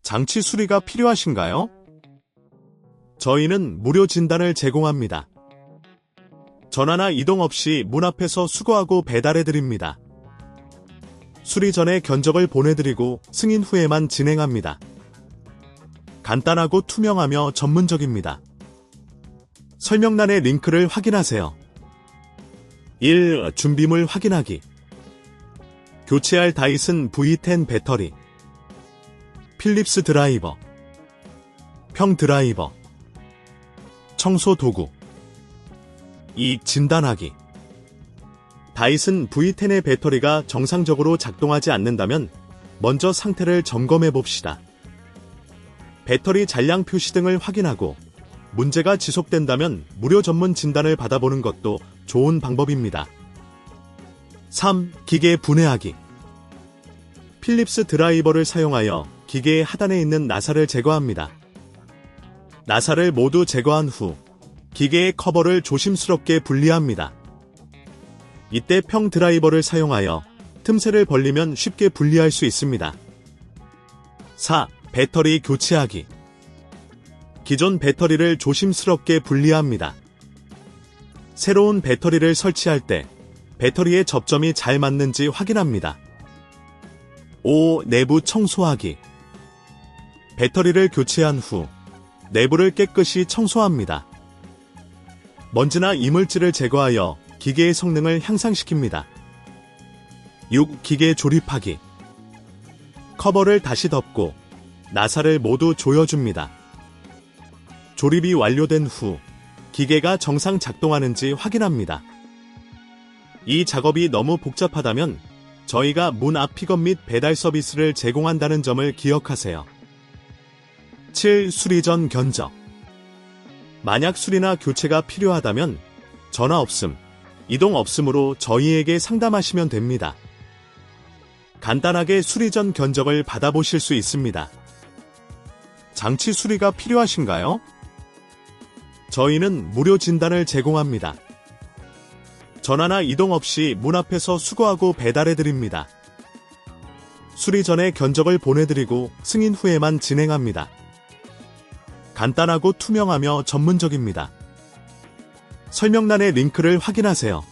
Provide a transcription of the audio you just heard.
장치 수리가 필요하신가요? 저희는 무료 진단을 제공합니다. 전화나 이동 없이 문 앞에서 수거하고 배달해드립니다. 수리 전에 견적을 보내드리고 승인 후에만 진행합니다. 간단하고 투명하며 전문적입니다. 설명란의 링크를 확인하세요. 1. 준비물 확인하기. 교체할 다이슨 V10 배터리, 필립스 드라이버, 평 드라이버, 청소 도구. 2. 진단하기. 다이슨 V10의 배터리가 정상적으로 작동하지 않는다면 먼저 상태를 점검해 봅시다. 배터리 잔량 표시 등을 확인하고 문제가 지속된다면 무료 전문 진단을 받아보는 것도 좋은 방법입니다. 3. 기계 분해하기. 필립스 드라이버를 사용하여 기계의 하단에 있는 나사를 제거합니다. 나사를 모두 제거한 후 기계의 커버를 조심스럽게 분리합니다. 이때 평 드라이버를 사용하여 틈새를 벌리면 쉽게 분리할 수 있습니다. 4. 배터리 교체하기. 기존 배터리를 조심스럽게 분리합니다. 새로운 배터리를 설치할 때 배터리의 접점이 잘 맞는지 확인합니다. 5. 내부 청소하기. 배터리를 교체한 후 내부를 깨끗이 청소합니다. 먼지나 이물질을 제거하여 기계의 성능을 향상시킵니다. 6. 기계 조립하기. 커버를 다시 덮고 나사를 모두 조여줍니다. 조립이 완료된 후 기계가 정상 작동하는지 확인합니다. 이 작업이 너무 복잡하다면 저희가 문 앞 픽업 및 배달 서비스를 제공한다는 점을 기억하세요. 7. 수리 전 견적. 만약 수리나 교체가 필요하다면 전화 없음, 이동 없음으로 저희에게 상담하시면 됩니다. 간단하게 수리 전 견적을 받아보실 수 있습니다. 장치 수리가 필요하신가요? 저희는 무료 진단을 제공합니다. 전화나 이동 없이 문 앞에서 수거하고 배달해드립니다. 수리 전에 견적을 보내드리고 승인 후에만 진행합니다. 간단하고 투명하며 전문적입니다. 설명란의 링크를 확인하세요.